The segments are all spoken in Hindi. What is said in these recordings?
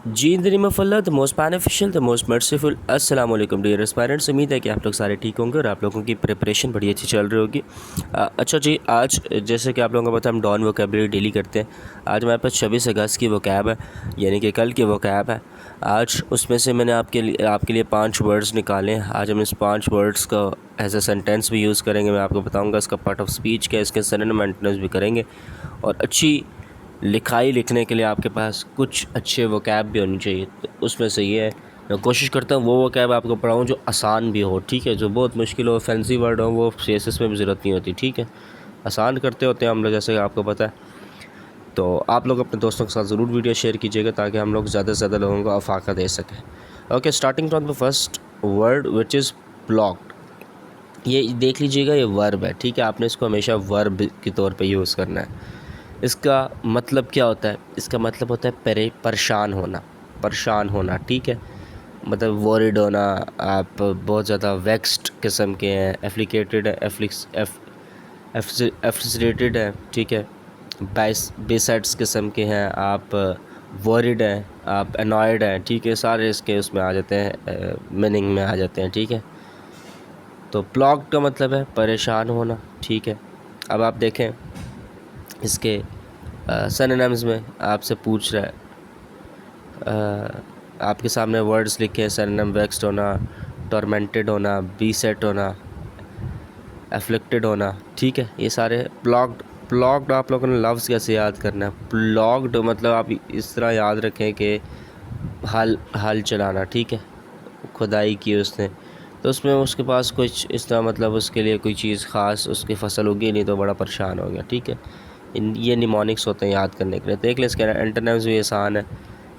Ji in the name of Allah the most beneficial the most merciful अस्सलाम वालेकुम डियर एस्पायरेंट्स। उम्मीद है कि आप लोग सारे ठीक होंगे और आप लोगों की प्रिपरेशन बड़ी अच्छी चल रही होगी। अच्छा जी, आज जैसे कि आप लोगों को पता है हम डॉन वोकेबलरी डेली करते हैं। आज हमारे पास 26 अगस्त की वोकैब है, यानी कि कल की वोकैब है। आज उसमें से मैंने आपके लिए 5 वर्ड्स निकाले हैं। आज हम इस 5 वर्ड्स का एज अ सेंटेंस भी यूज़ करेंगे। मैं आपको बताऊँगा इसका पार्ट ऑफ स्पीच क्या है, इसके सिनोनिम एंटोनिम्स भी करेंगे। और अच्छी लिखाई लिखने के लिए आपके पास कुछ अच्छे वोकैब भी होनी चाहिए। तो उसमें से ये है, मैं कोशिश करता हूँ वो वोकैब आपको पढ़ाऊँ जो आसान भी हो, ठीक है। जो बहुत मुश्किल हो, फैंसी वर्ड हो, वो सीएसएस में भी ज़रूरत नहीं होती, ठीक है। आसान करते होते हैं हम लोग, जैसे आपको पता है। तो आप लोग अपने दोस्तों के साथ ज़रूर वीडियो शेयर कीजिएगा ताकि हम लोग ज़्यादा से ज़्यादा लोगों को अफाका दे सकें। Okay, starting from the first word which is blocked. ये देख लीजिएगा, ये वर्ब है, ठीक है। आपने इसको हमेशा वर्ब के तौर पे यूज़ करना है। इसका मतलब क्या होता है? इसका मतलब होता है परेशान होना, परेशान होना, ठीक है। मतलब वॉरिड होना, आप बहुत ज़्यादा वेक्स्ड किस्म के हैं, एफ्लिकेटेड है, एफ्रिसरेटेड है, ठीक है। बेसाइड्स किस्म के हैं, आप वॉरिड हैं, आप अनॉयड हैं, ठीक है। सारे इसके उसमें आ जाते हैं, मीनिंग में आ जाते हैं, ठीक है। तो ब्लॉक का मतलब है परेशान होना, ठीक है। अब आप देखें इसके सिनोनिम्स में आपसे पूछ रहा है, आपके सामने वर्ड्स लिखे हैं सिनोनिम: वेक्स्ड होना, टॉर्मेंटेड होना, बीसेट होना, एफ्लिक्टेड होना, ठीक है। ये सारे ब्लॉक्ड। ब्लॉक्ड आप लोगों ने लफ्ज़ कैसे याद करना है? ब्लॉक्ड मतलब आप इस तरह याद रखें कि हल चलाना, ठीक है। खुदाई की उसने, तो उसमें उसके पास कुछ इस तरह, मतलब उसके लिए कोई चीज़ ख़ास उसकी फसल उगी नहीं तो बड़ा परेशान हो गया, ठीक है। ये निमोनिक्स होते हैं याद करने के लिए। देख लें इसके एंटोनिम्स भी आसान है।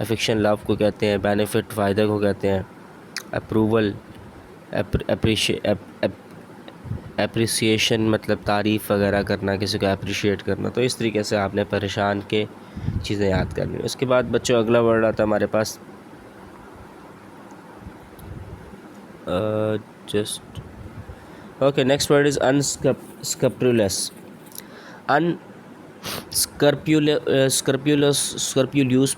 अफेक्शन लव को कहते हैं, बेनिफिट फ़ायदे को कहते हैं, अप्रूवल एप्रिसिएशन मतलब तारीफ़ वगैरह करना, किसी को अप्रिशिएट करना। तो इस तरीके से आपने परेशान के चीज़ें याद करनी। उसके बाद बच्चों अगला वर्ड आता है हमारे पास, just okay, next word is unscrupulous. Unscrupulous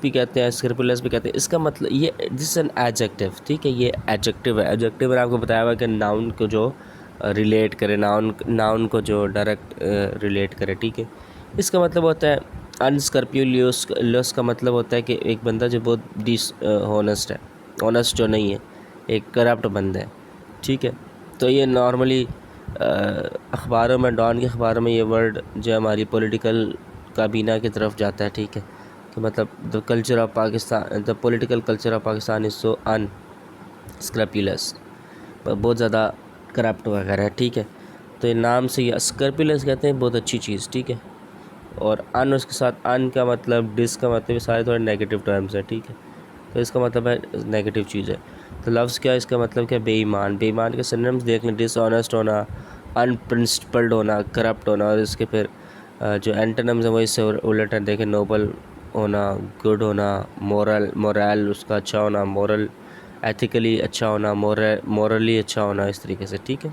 भी कहते हैं, स्कर्प्यूलस भी कहते हैं। इसका मतलब ये दिस एन एडजेक्टिव, ठीक है। ये एडजेक्टिव है। एडजेक्टिव मैंने आपको बताया हुआ कि नाउन को जो रिलेट करे, नाउन को जो डायरेक्ट रिलेट करे, ठीक है। इसका मतलब होता है अनस्कर्प्यूलस का मतलब होता है कि एक बंदा जो बहुत डिसऑनेस्ट है, ऑनेस्ट जो नहीं है, एक करप्ट बंदा है, ठीक है। तो ये नॉर्मली अखबारों में, डॉन के अखबारों में ये वर्ड जो हमारी पॉलिटिकल काबीना की तरफ जाता है, ठीक है। तो मतलब the culture of Pakistan, the political culture of Pakistan is so unscrupulous, बहुत ज़्यादा करप्ट वगैरह है, ठीक है। तो ये नाम से ये स्क्रप्यूलस कहते हैं, बहुत अच्छी चीज़, ठीक है। और अन उसके साथ, अन का मतलब, डिस का मतलब, ये सारे थोड़े नेगेटिव टर्म्स हैं, ठीक है। तो इसका मतलब है नेगेटिव चीज़ है। तो लफ्ज़ क्या है, इसका मतलब क्या? बेईमान। बेईमान के सिनोनिम्स देख लें: डिसऑनेस्ट होना, अनप्रिंसिपल्ड होना, करप्ट होना। और इसके फिर जो एंटोनिम्स हैं वो इससे उलट है, देखें: नोबल होना, गुड होना, मोरल उसका अच्छा होना, मोरल एथिकली अच्छा होना, मोरली अच्छा होना, इस तरीके से, ठीक है।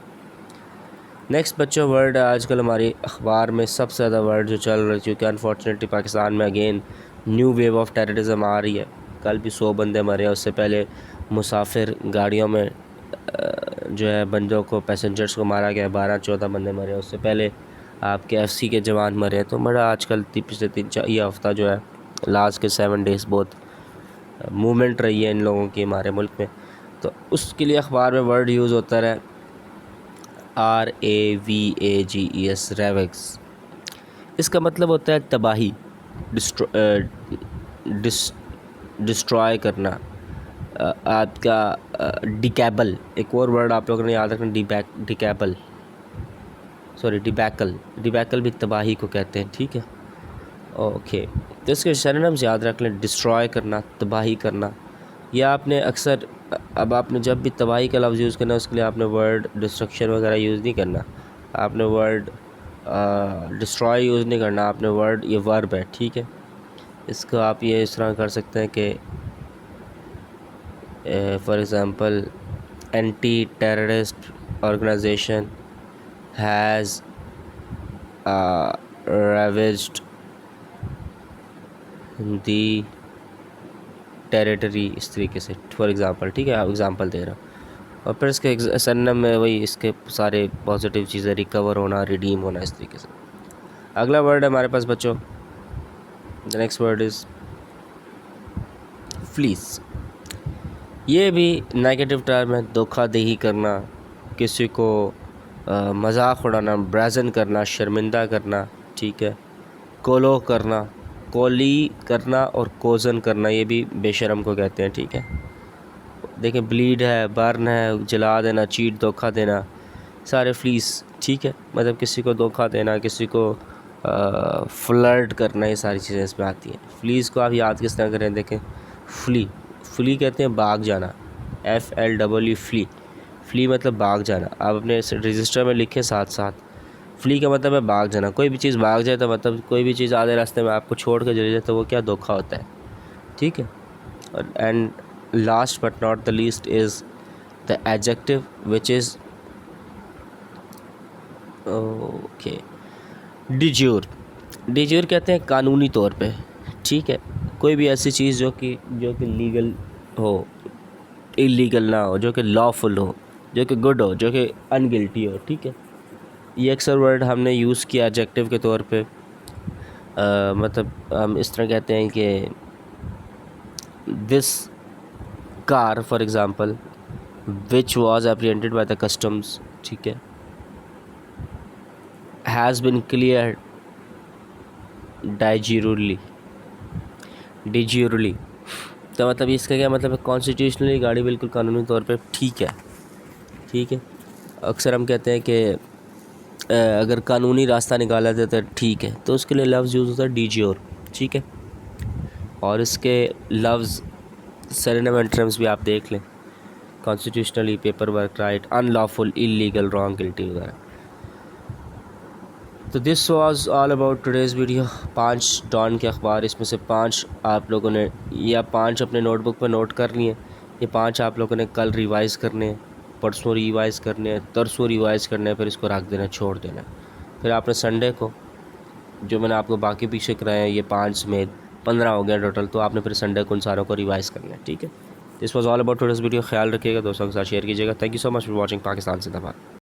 नेक्स्ट बच्चों वर्ड है आजकल हमारी अखबार में सबसे ज़्यादा वर्ड जो चल रही है, क्योंकि अनफॉर्चुनेटली पाकिस्तान में again new wave of terrorism आ रही है। कल भी 100 बंदे मरे हैं, उससे पहले मुसाफिर गाड़ियों में जो है बंदों को, पैसेंजर्स को मारा गया, 12-14 बंदे मरे हैं। उससे पहले आपके एफसी के जवान मरे हैं। तो बड़ा आजकल पिछले 3-4 ये हफ़्ता जो है, लास्ट के 7 डेज़ बहुत मूवमेंट रही है इन लोगों की हमारे मुल्क में। तो उसके लिए अखबार में वर्ड यूज़ होता रहा, RAVAGES, रेवेक्स। इसका मतलब होता है तबाही, डिस्ट्रॉय करना। आपका डिकैबल, एक और वर्ड आप लोगों ने याद रखना, डिकैबल, सॉरी डिबैकल। डिबैकल भी तबाही को कहते हैं, ठीक है। ओके, तो इसके सिनोनिम्स याद रख लें: डिस्ट्रॉय करना, तबाही करना। या आपने अक्सर, अब आपने जब भी तबाही का लफ्ज़ यूज़ करना है, उसके लिए आपने वर्ड डिस्ट्रक्शन वगैरह यूज़ नहीं करना। आपने वर्ड डिस्ट्रॉय यूज़ नहीं करना। आपने वर्ड, ये वर्ब है, ठीक है। इसको आप ये इस तरह कर सकते हैं कि for example, anti terrorist organization has ravaged the territory, इस तरीके से फॉर एग्ज़ाम्पल, ठीक है, एग्ज़ाम्पल दे रहा हूँ। और फिर इसके सरनेम में वही इसके सारे पॉजिटिव चीज़ें, रिकवर होना, रिडीम होना, इस तरीके से। अगला वर्ड है हमारे पास बच्चों, the next word is fleece. ये भी नेगेटिव टर्म है, धोखाधड़ी करना, किसी को मजाक उड़ाना, ब्राज़न करना, शर्मिंदा करना, ठीक है, कोलो करना, कोली करना और कोजन करना, ये भी बेशरम को कहते हैं, ठीक है। देखें, ब्लीड है, बर्न है, जला देना, चीट, धोखा देना, सारे फ्लीस, ठीक है, मतलब किसी को धोखा देना, किसी को फ्लर्ट करना, ये सारी चीज़ें इसमें आती हैं। फ्लीस को आप याद किस तरह करें, देखें, फ्ली कहते हैं भाग जाना, FLEE फ्ली। फ्ली मतलब भाग जाना। आप अपने रजिस्टर में लिखें साथ साथ, फ्ली का मतलब है भाग जाना। कोई भी चीज़ भाग जाए तो मतलब कोई भी चीज़ आधे रास्ते में आपको छोड़ कर चली जाए तो वो क्या, धोखा होता है, ठीक है। और and last but not the least is the adjective which is okay, de jure. De jure कहते हैं कानूनी तौर पे, ठीक है, कोई भी ऐसी चीज़ जो कि लीगल हो, इलीगल ना हो, जो कि लॉफुल हो, जो कि गुड हो, जो कि अनगिल्टी हो, ठीक है। ये अक्सर वर्ड हमने यूज़ किया एडजेक्टिव के तौर पे, मतलब हम इस तरह कहते हैं कि this car for example which was apprehended by the customs, ठीक है, हैज़ बिन क्लियर डिज्यूरली। तो मतलब इसका क्या मतलब है, कॉन्स्टिट्यूशनली गाड़ी बिल्कुल कानूनी तौर पे ठीक है, ठीक है। अक्सर हम कहते हैं कि अगर कानूनी रास्ता निकाला जाता है ठीक है, तो उसके लिए लफ्ज़ यूज़ होता है डिज्यूर, ठीक है। और इसके लफ्ज़ सिनोनिम एंड टर्म्स भी आप देख लें, constitutionally, paper work right, unlawful, illegal, wrong, guilty वगैरह। तो this was all about today's video. 5 Dawn के अखबार, इसमें से 5 आप लोगों ने, या 5 अपने नोटबुक पर नोट कर लिए। ये 5 आप लोगों ने कल रिवाइज़ करने हैं, परसों रिवाइज़ करने हैं, तरसों रिवाइज़ करने हैं, फिर इसको रख देना, छोड़ देना। फिर आपने संडे को, जो मैंने आपको बाकी पीछे कराए हैं, ये 5 में 15 हो गया टोटल, तो आपने फिर संडे को उन सारों को रिवाइज़ करना है, ठीक है। This was all about today's video. ख्याल रखिएगा, दोस्तों के साथ शेयर कीजिएगा। Thank you so much for watching. Pakistan जिंदाबाद।